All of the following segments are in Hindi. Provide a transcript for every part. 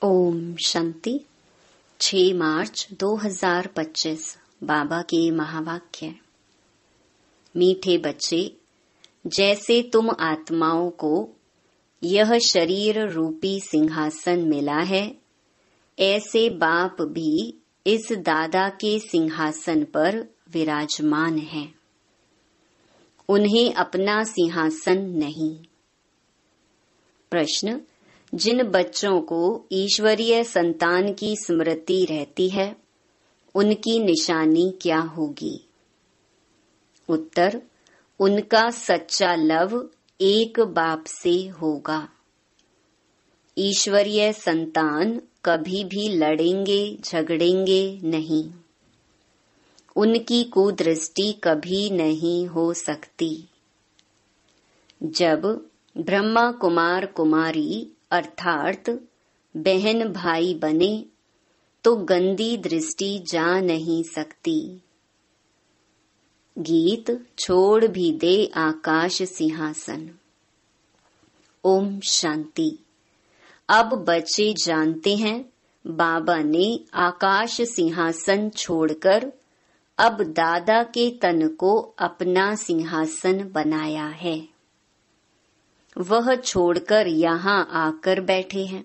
ओम शांति। 6 मार्च 2025 बाबा के महावाक्य। मीठे बच्चे, जैसे तुम आत्माओं को यह शरीर रूपी सिंहासन मिला है, ऐसे बाप भी इस दादा के सिंहासन पर विराजमान हैं। उन्हें अपना सिंहासन नहीं। प्रश्न: जिन बच्चों को ईश्वरीय संतान की स्मृति रहती है, उनकी निशानी क्या होगी? उत्तर: उनका सच्चा लव एक बाप से होगा। ईश्वरीय संतान कभी भी लड़ेंगे झगड़ेंगे नहीं। उनकी कुदृष्टि कभी नहीं हो सकती। जब ब्रह्मा कुमार कुमारी अर्थात बहन भाई बने तो गंदी दृष्टि जा नहीं सकती। गीत छोड़ भी दे आकाश सिंहासन। ओम शांति। अब बच्चे जानते हैं, बाबा ने आकाश सिंहासन छोड़कर अब दादा के तन को अपना सिंहासन बनाया है। वह छोड़कर यहाँ आकर बैठे हैं।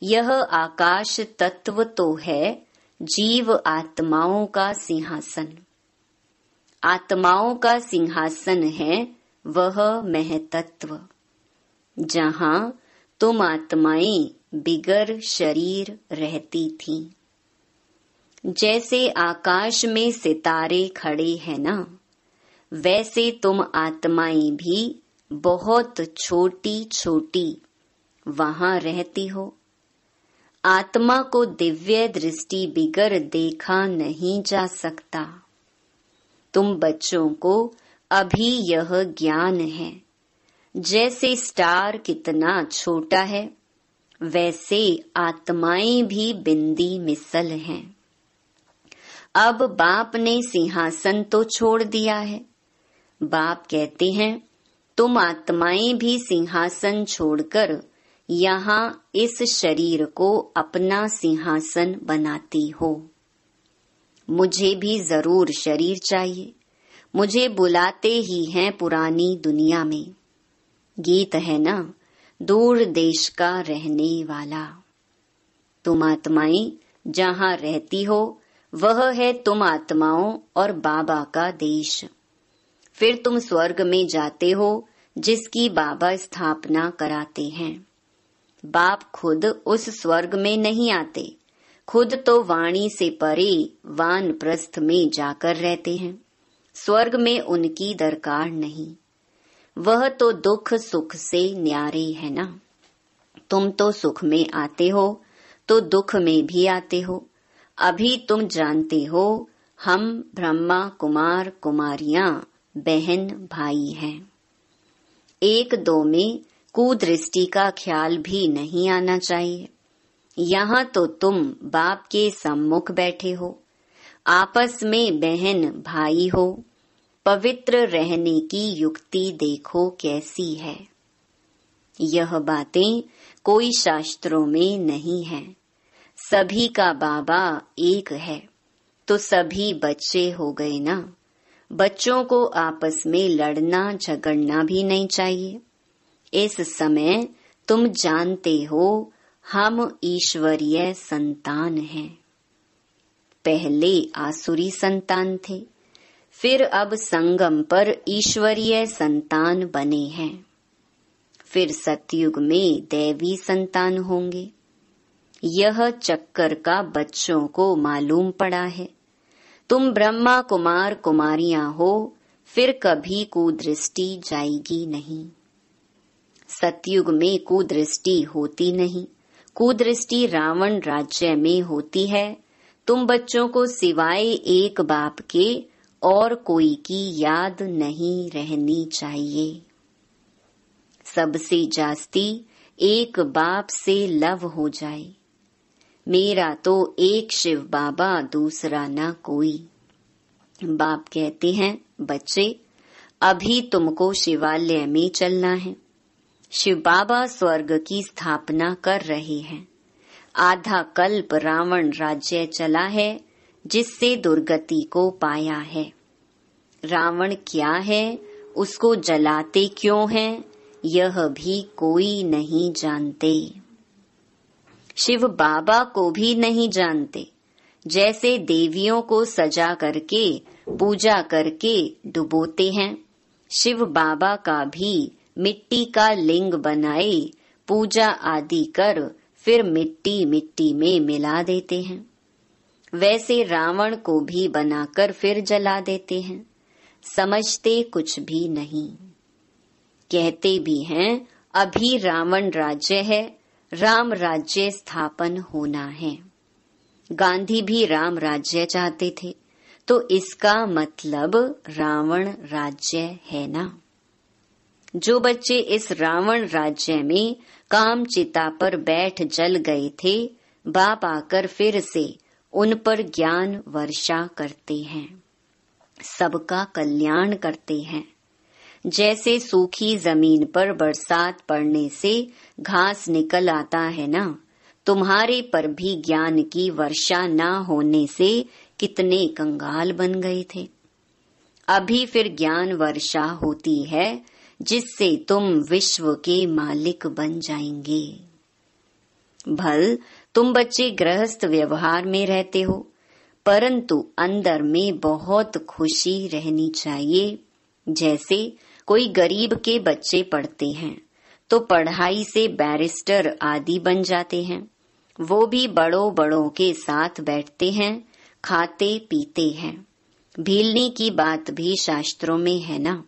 यह आकाश तत्व तो है जीव आत्माओं का सिंहासन। आत्माओं का सिंहासन है वह महतत्व, जहाँ तुम आत्माएं बिगर शरीर रहती थीं। जैसे आकाश में सितारे खड़े हैं ना, वैसे तुम आत्माएं भी बहुत छोटी छोटी वहाँ रहती हो। आत्मा को दिव्य दृष्टि बिगर देखा नहीं जा सकता। तुम बच्चों को अभी यह ज्ञान है, जैसे स्टार कितना छोटा है, वैसे आत्माएं भी बिंदी मिसल हैं। अब बाप ने सिंहासन तो छोड़ दिया है। बाप कहते हैं, तुम आत्माएं भी सिंहासन छोड़कर यहाँ इस शरीर को अपना सिंहासन बनाती हो। मुझे भी जरूर शरीर चाहिए। मुझे बुलाते ही हैं पुरानी दुनिया में। गीत है ना, दूर देश का रहने वाला। तुम आत्माएं जहाँ रहती हो, वह है तुम आत्माओं और बाबा का देश। फिर तुम स्वर्ग में जाते हो, जिसकी बाबा स्थापना कराते हैं। बाप खुद उस स्वर्ग में नहीं आते, खुद तो वाणी से परे वानप्रस्थ में जाकर रहते हैं। स्वर्ग में उनकी दरकार नहीं। वह तो दुख सुख से न्यारे है ना। तुम तो सुख में आते हो तो दुख में भी आते हो। अभी तुम जानते हो, हम ब्रह्मा कुमार कुमारियां बहन भाई हैं। एक दो में कुदृष्टि का ख्याल भी नहीं आना चाहिए। यहाँ तो तुम बाप के सम्मुख बैठे हो, आपस में बहन भाई हो। पवित्र रहने की युक्ति देखो कैसी है। यह बातें कोई शास्त्रों में नहीं है। सभी का बाबा एक है, तो सभी बच्चे हो गए ना। बच्चों को आपस में लड़ना झगड़ना भी नहीं चाहिए। इस समय तुम जानते हो, हम ईश्वरीय संतान हैं। पहले आसुरी संतान थे, फिर अब संगम पर ईश्वरीय संतान बने हैं। फिर सतयुग में दैवी संतान होंगे। यह चक्कर का बच्चों को मालूम पड़ा है। तुम ब्रह्मा कुमार कुमारियां हो, फिर कभी कुदृष्टि जाएगी नहीं। सतयुग में कुदृष्टि होती नहीं। कुदृष्टि रावण राज्य में होती है। तुम बच्चों को सिवाय एक बाप के और कोई की याद नहीं रहनी चाहिए। सबसे जास्ती एक बाप से लव हो जाए। मेरा तो एक शिव बाबा, दूसरा ना कोई। बाप कहते हैं, बच्चे अभी तुमको शिवालय में चलना है। शिव बाबा स्वर्ग की स्थापना कर रहे हैं। आधा कल्प रावण राज्य चला है, जिससे दुर्गति को पाया है। रावण क्या है, उसको जलाते क्यों हैं, यह भी कोई नहीं जानते। शिव बाबा को भी नहीं जानते। जैसे देवियों को सजा करके पूजा करके डुबोते हैं, शिव बाबा का भी मिट्टी का लिंग बनाए पूजा आदि कर फिर मिट्टी मिट्टी में मिला देते हैं। वैसे रावण को भी बनाकर फिर जला देते हैं। समझते कुछ भी नहीं। कहते भी हैं अभी रावण राज्य है, राम राज्य स्थापन होना है। गांधी भी राम राज्य चाहते थे, तो इसका मतलब रावण राज्य है ना। जो बच्चे इस रावण राज्य में काम चिता पर बैठ जल गए थे, बाप आकर फिर से उन पर ज्ञान वर्षा करते हैं, सबका कल्याण करते हैं। जैसे सूखी जमीन पर बरसात पड़ने से घास निकल आता है ना, तुम्हारे पर भी ज्ञान की वर्षा ना होने से कितने कंगाल बन गए थे। अभी फिर ज्ञान वर्षा होती है, जिससे तुम विश्व के मालिक बन जाएंगे। भल तुम बच्चे गृहस्थ व्यवहार में रहते हो, परंतु अंदर में बहुत खुशी रहनी चाहिए। जैसे कोई गरीब के बच्चे पढ़ते हैं तो पढ़ाई से बैरिस्टर आदि बन जाते हैं। वो भी बड़ों बड़ों के साथ बैठते हैं, खाते पीते हैं। भीलने की बात भी शास्त्रों में है ना।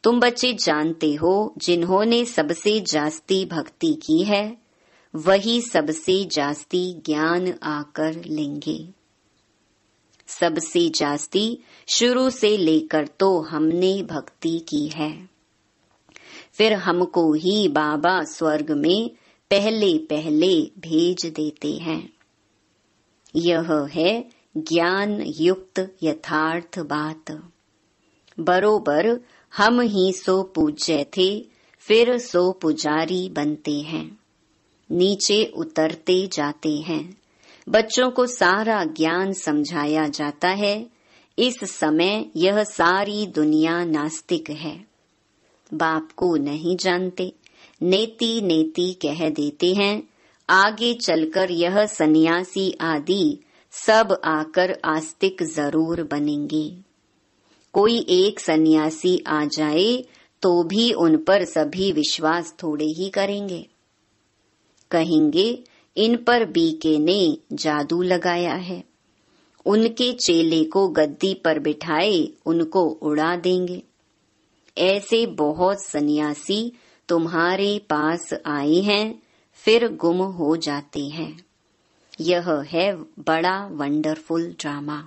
तुम बच्चे जानते हो, जिन्होंने सबसे जास्ती भक्ति की है वही सबसे जास्ती ज्ञान आकर लेंगे। सबसे जास्ती शुरू से लेकर तो हमने भक्ति की है, फिर हमको ही बाबा स्वर्ग में पहले पहले भेज देते हैं। यह है ज्ञान युक्त यथार्थ बात। बरोबर हम ही सो पूज्य थे, फिर सो पुजारी बनते हैं, नीचे उतरते जाते हैं। बच्चों को सारा ज्ञान समझाया जाता है। इस समय यह सारी दुनिया नास्तिक है, बाप को नहीं जानते, नेति नेति कह देते हैं। आगे चलकर यह सन्यासी आदि सब आकर आस्तिक जरूर बनेंगे। कोई एक सन्यासी आ जाए तो भी उन पर सभी विश्वास थोड़े ही करेंगे। कहेंगे इन पर बीके ने जादू लगाया है, उनके चेले को गद्दी पर बिठाए उनको उड़ा देंगे। ऐसे बहुत सन्यासी तुम्हारे पास आए हैं, फिर गुम हो जाते हैं। यह है बड़ा वंडरफुल ड्रामा।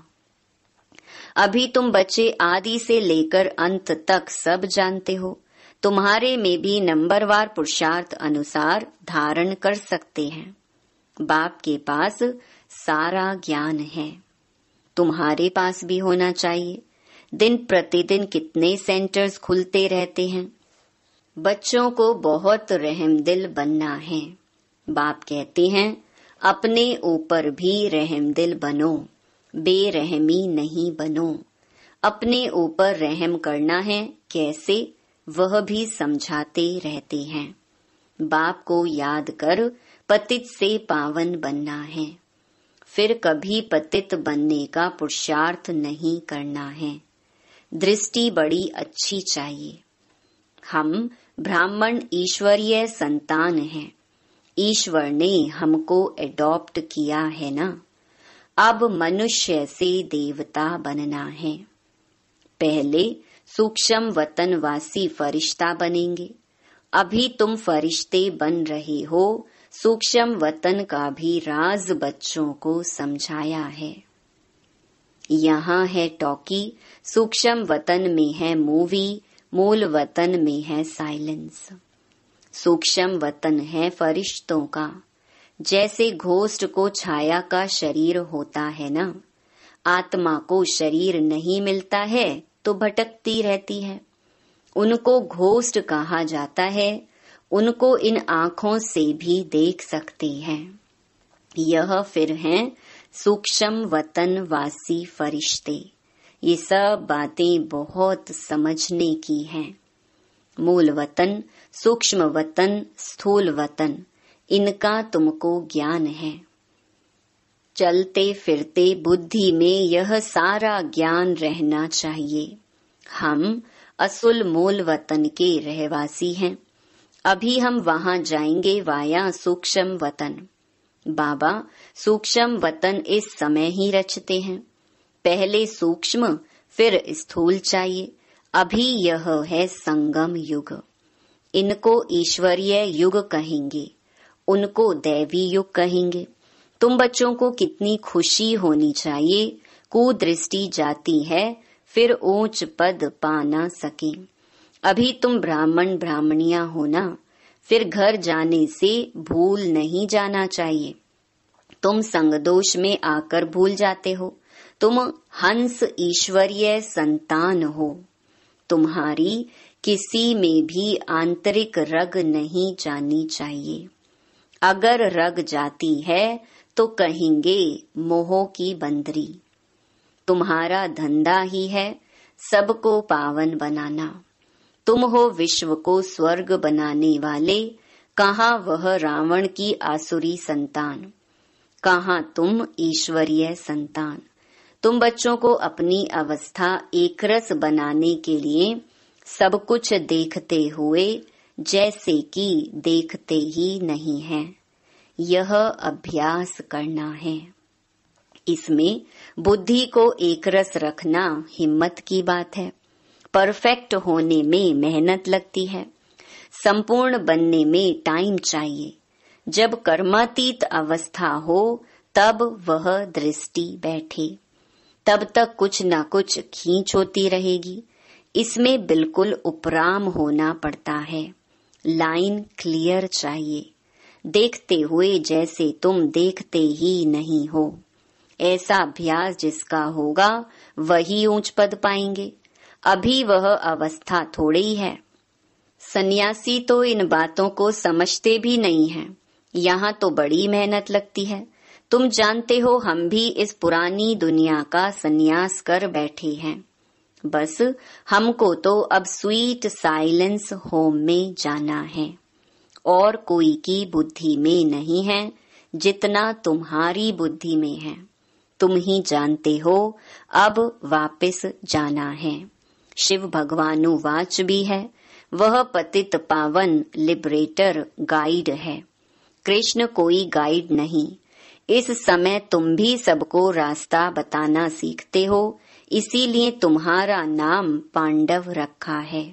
अभी तुम बच्चे आदि से लेकर अंत तक सब जानते हो। तुम्हारे में भी नंबरवार पुरुषार्थ अनुसार धारण कर सकते हैं। बाप के पास सारा ज्ञान है, तुम्हारे पास भी होना चाहिए। दिन प्रतिदिन कितने सेंटर्स खुलते रहते हैं। बच्चों को बहुत रहमदिल बनना है। बाप कहते हैं अपने ऊपर भी रहमदिल बनो, बेरहमी नहीं बनो। अपने ऊपर रहम करना है, कैसे वह भी समझाते रहते हैं। बाप को याद कर पतित से पावन बनना है, फिर कभी पतित बनने का पुरुषार्थ नहीं करना है। दृष्टि बड़ी अच्छी चाहिए। हम ब्राह्मण ईश्वरीय संतान हैं, ईश्वर ने हमको एडॉप्ट किया है ना। अब मनुष्य से देवता बनना है। पहले सूक्ष्म वतनवासी फरिश्ता बनेंगे। अभी तुम फरिश्ते बन रहे हो। सूक्ष्म वतन का भी राज बच्चों को समझाया है। यहाँ है टॉकी, सूक्ष्म वतन में है मूवी, मूल वतन में है साइलेंस। सूक्ष्म वतन है फरिश्तों का। जैसे घोस्ट को छाया का शरीर होता है ना, आत्मा को शरीर नहीं मिलता है तो भटकती रहती है। उनको घोस्ट कहा जाता है। उनको इन आँखों से भी देख सकते हैं। यह फिर हैं सूक्ष्म वतन वासी फरिश्ते। ये सब बातें बहुत समझने की हैं। मूल वतन, सूक्ष्म वतन, स्थूल वतन, इनका तुमको ज्ञान है। चलते फिरते बुद्धि में यह सारा ज्ञान रहना चाहिए। हम असुल मूल वतन के रहवासी हैं। अभी हम वहां जाएंगे वाया सूक्ष्म वतन। बाबा सूक्ष्म वतन इस समय ही रचते हैं। पहले सूक्ष्म फिर स्थूल चाहिए। अभी यह है संगम युग। इनको ईश्वरीय युग कहेंगे, उनको दैवी युग कहेंगे। तुम बच्चों को कितनी खुशी होनी चाहिए। कुदृष्टि जाती है फिर ऊंच पद पा ना सके। अभी तुम ब्राह्मण ब्राह्मणियां हो ना, फिर घर जाने से भूल नहीं जाना चाहिए। तुम संगदोष में आकर भूल जाते हो। तुम हंस ईश्वरीय संतान हो। तुम्हारी किसी में भी आंतरिक रग नहीं जानी चाहिए। अगर रग जाती है तो कहेंगे मोह की बंदरी। तुम्हारा धंधा ही है सबको पावन बनाना। तुम हो विश्व को स्वर्ग बनाने वाले। कहाँ वह रावण की आसुरी संतान, कहाँ तुम ईश्वरीय संतान। तुम बच्चों को अपनी अवस्था एकरस बनाने के लिए सब कुछ देखते हुए जैसे कि देखते ही नहीं है, यह अभ्यास करना है। इसमें बुद्धि को एकरस रखना हिम्मत की बात है। परफेक्ट होने में मेहनत लगती है। संपूर्ण बनने में टाइम चाहिए। जब कर्मातीत अवस्था हो तब वह दृष्टि बैठे। तब तक कुछ न कुछ खींच होती रहेगी। इसमें बिल्कुल उपराम होना पड़ता है। लाइन क्लियर चाहिए। देखते हुए जैसे तुम देखते ही नहीं हो। ऐसा अभ्यास जिसका होगा वही ऊंच पद पाएंगे। अभी वह अवस्था थोड़ी है। सन्यासी तो इन बातों को समझते भी नहीं हैं। यहाँ तो बड़ी मेहनत लगती है। तुम जानते हो हम भी इस पुरानी दुनिया का सन्यास कर बैठे हैं। बस हमको तो अब स्वीट साइलेंस होम में जाना है। और कोई की बुद्धि में नहीं है जितना तुम्हारी बुद्धि में है। तुम ही जानते हो अब वापस जाना है। शिव भगवानुवाच भी है। वह पतित पावन लिबरेटर गाइड है। कृष्ण कोई गाइड नहीं। इस समय तुम भी सबको रास्ता बताना सीखते हो। इसीलिए तुम्हारा नाम पांडव रखा है।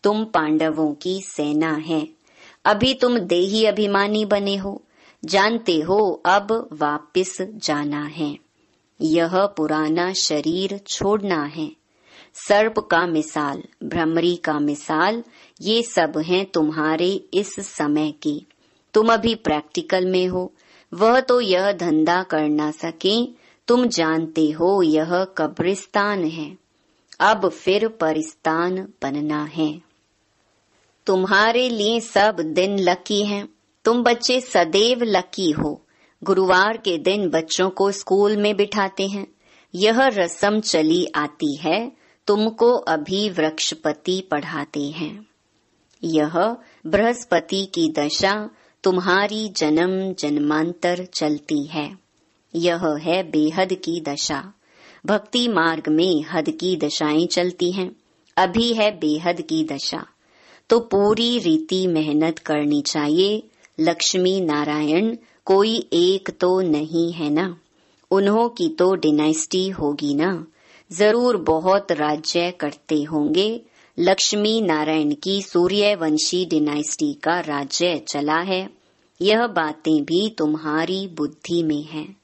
तुम पांडवों की सेना है। अभी तुम देही अभिमानी बने हो। जानते हो अब वापस जाना है। यह पुराना शरीर छोड़ना है। सर्प का मिसाल, भ्रमरी का मिसाल, ये सब हैं तुम्हारे इस समय की। तुम अभी प्रैक्टिकल में हो। वह तो यह धंधा कर ना सके। तुम जानते हो यह कब्रिस्तान है। अब फिर परिस्तान बनना है। तुम्हारे लिए सब दिन लकी हैं। तुम बच्चे सदैव लकी हो। गुरुवार के दिन बच्चों को स्कूल में बिठाते हैं। यह रस्म चली आती है। तुमको अभी वृक्षपति पढ़ाते हैं। यह बृहस्पति की दशा तुम्हारी जन्म जन्मांतर चलती है। यह है बेहद की दशा। भक्ति मार्ग में हद की दशाएं चलती हैं। अभी है बेहद की दशा। तो पूरी रीति मेहनत करनी चाहिए। लक्ष्मी नारायण कोई एक तो नहीं है ना। उन्हों की तो डिनाइस्टी होगी ना। जरूर बहुत राज्य करते होंगे। लक्ष्मी नारायण की सूर्यवंशी डिनाइस्टी का राज्य चला है। यह बातें भी तुम्हारी बुद्धि में हैं।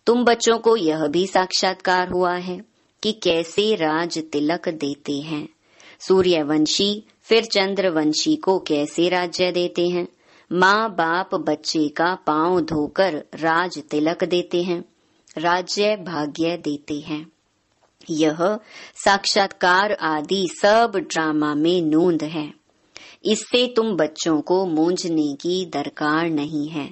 तुम बच्चों को यह भी साक्षात्कार हुआ है कि कैसे राज तिलक देते हैं। सूर्यवंशी फिर चंद्रवंशी को कैसे राज्य देते हैं। माँ बाप बच्चे का पांव धोकर राज तिलक देते हैं, राज्य भाग्य देते हैं। यह साक्षात्कार आदि सब ड्रामा में नोंद है। इससे तुम बच्चों को मूंझने की दरकार नहीं है।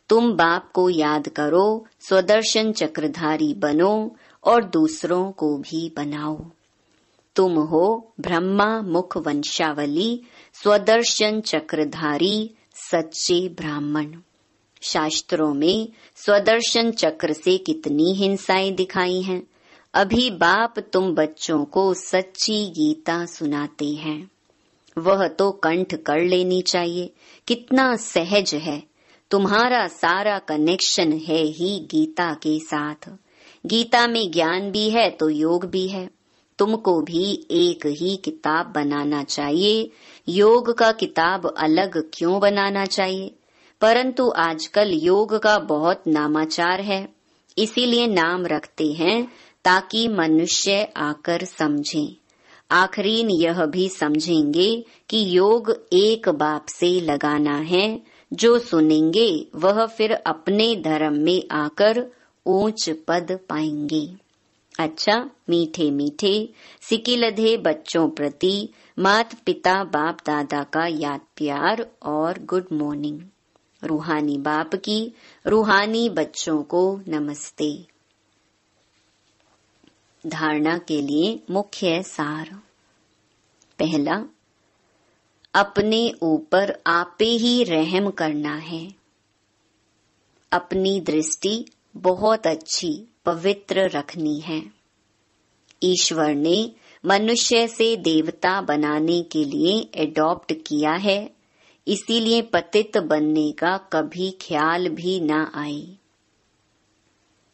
तुम बाप को याद करो, स्वदर्शन चक्रधारी बनो और दूसरों को भी बनाओ। तुम हो ब्रह्मा मुख वंशावली, स्वदर्शन चक्रधारी सच्चे ब्राह्मण। शास्त्रों में स्वदर्शन चक्र से कितनी हिंसाएं दिखाई हैं। अभी बाप तुम बच्चों को सच्ची गीता सुनाते हैं, वह तो कंठ कर लेनी चाहिए। कितना सहज है, तुम्हारा सारा कनेक्शन है ही गीता के साथ। गीता में ज्ञान भी है तो योग भी है। तुमको भी एक ही किताब बनाना चाहिए, योग का किताब अलग क्यों बनाना चाहिए? परंतु आजकल योग का बहुत नामाचार है, इसीलिए नाम रखते हैं ताकि मनुष्य आकर समझें। आखिरीन यह भी समझेंगे कि योग एक बाप से लगाना है। जो सुनेंगे वह फिर अपने धर्म में आकर ऊंच पद पाएंगे। अच्छा, मीठे मीठे सिकिलधे बच्चों प्रति माता पिता बाप दादा का याद प्यार और गुड मॉर्निंग। रूहानी बाप की रूहानी बच्चों को नमस्ते। धारणा के लिए मुख्य सार। पहला, अपने ऊपर आपे ही रहम करना है। अपनी दृष्टि बहुत अच्छी पवित्र रखनी है। ईश्वर ने मनुष्य से देवता बनाने के लिए एडॉप्ट किया है, इसीलिए पतित बनने का कभी ख्याल भी न आए।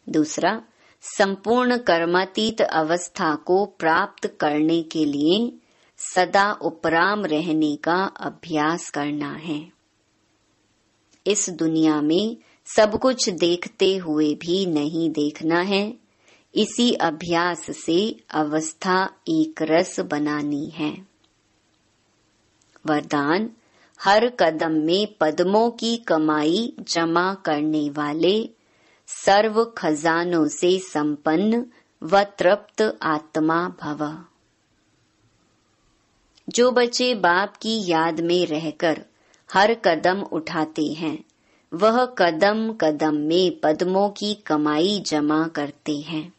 दूसरा, संपूर्ण कर्मातीत अवस्था को प्राप्त करने के लिए सदा उपराम रहने का अभ्यास करना है। इस दुनिया में सब कुछ देखते हुए भी नहीं देखना है, इसी अभ्यास से अवस्था एक रस बनानी है। वरदान, हर कदम में पद्मों की कमाई जमा करने वाले, सर्व खजानों से संपन्न व तृप्त आत्मा भव। जो बच्चे बाप की याद में रहकर हर कदम उठाते हैं, वह कदम कदम में पद्मों की कमाई जमा करते हैं।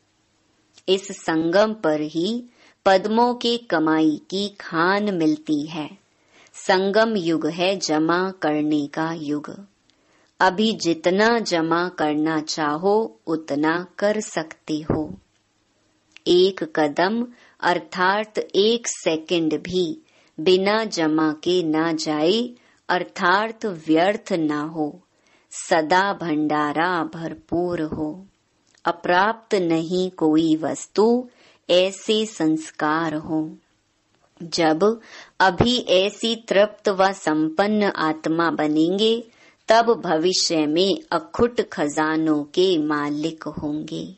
इस संगम पर ही पद्मों के कमाई की खान मिलती है। संगम युग है जमा करने का युग। अभी जितना जमा करना चाहो उतना कर सकते हो। एक कदम अर्थात एक सेकंड भी बिना जमा के ना जाए, अर्थात व्यर्थ ना हो। सदा भंडारा भरपूर हो। अप्राप्त नहीं कोई वस्तु, ऐसे संस्कार हो। जब अभी ऐसी तृप्त व संपन्न आत्मा बनेंगे, तब भविष्य में अखुट खजानों के मालिक होंगे।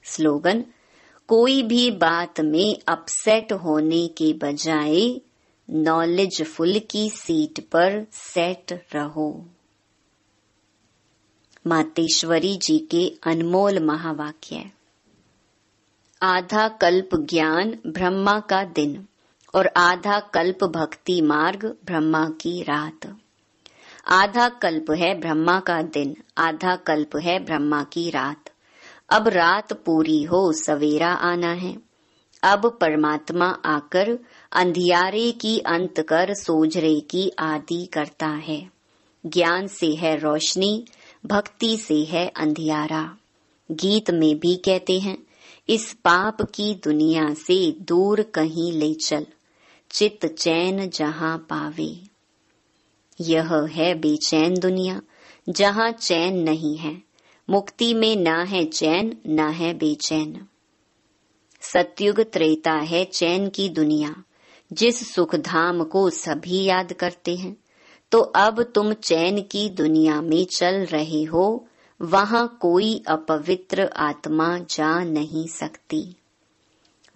स्लोगन, कोई भी बात में अपसेट होने के बजाय नॉलेजफुल की सीट पर सेट रहो। मातेश्वरी जी के अनमोल महावाक्य। आधा कल्प ज्ञान ब्रह्मा का दिन और आधा कल्प भक्ति मार्ग ब्रह्मा की रात। आधा कल्प है ब्रह्मा का दिन, आधा कल्प है ब्रह्मा की रात। अब रात पूरी हो सवेरा आना है। अब परमात्मा आकर अंधियारे की अंत कर सोजरे की आदि करता है। ज्ञान से है रोशनी, भक्ति से है अंधियारा। गीत में भी कहते हैं, इस पाप की दुनिया से दूर कहीं ले चल, चित चैन जहां पावे। यह है बेचैन दुनिया, जहां चैन नहीं है। मुक्ति में ना है चैन, ना है बेचैन। सतयुग त्रेता है चैन की दुनिया, जिस सुख धाम को सभी याद करते हैं। तो अब तुम चैन की दुनिया में चल रहे हो, वहां कोई अपवित्र आत्मा जा नहीं सकती।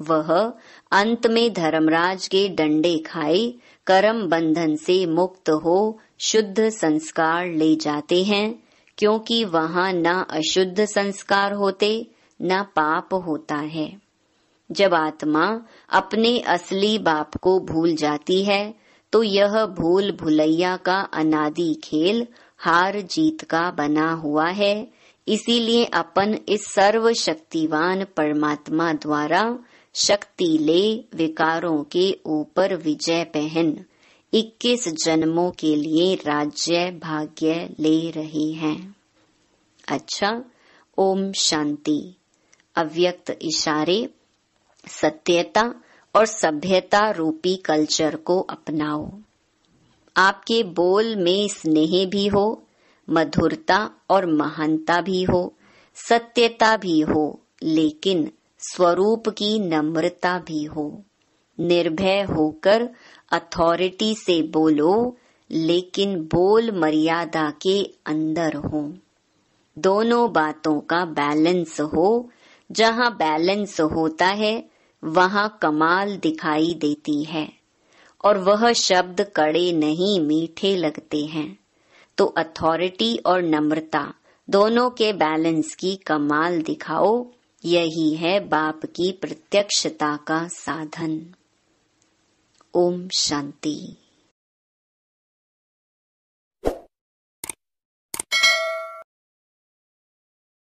वह अंत में धर्मराज के डंडे खाए, कर्म बंधन से मुक्त हो शुद्ध संस्कार ले जाते हैं, क्योंकि वहां न अशुद्ध संस्कार होते न पाप होता है। जब आत्मा अपने असली बाप को भूल जाती है, तो यह भूल भुलैया का अनादि खेल हार जीत का बना हुआ है। इसीलिए अपन इस सर्वशक्तिवान परमात्मा द्वारा शक्ति ले विकारों के ऊपर विजय पहन 21 जन्मों के लिए राज्य भाग्य ले रहे हैं। अच्छा, ओम शांति। अव्यक्त इशारे, सत्यता और सभ्यता रूपी कल्चर को अपनाओ। आपके बोल में स्नेह भी हो, मधुरता और महानता भी हो, सत्यता भी हो, लेकिन स्वरूप की नम्रता भी हो। निर्भय होकर अथॉरिटी से बोलो, लेकिन बोल मर्यादा के अंदर हो। दोनों बातों का बैलेंस हो। जहाँ बैलेंस होता है वहाँ कमाल दिखाई देती है और वह शब्द कड़े नहीं मीठे लगते हैं। तो अथॉरिटी और नम्रता दोनों के बैलेंस की कमाल दिखाओ। यही है बाप की प्रत्यक्षता का साधन। ओम शांति।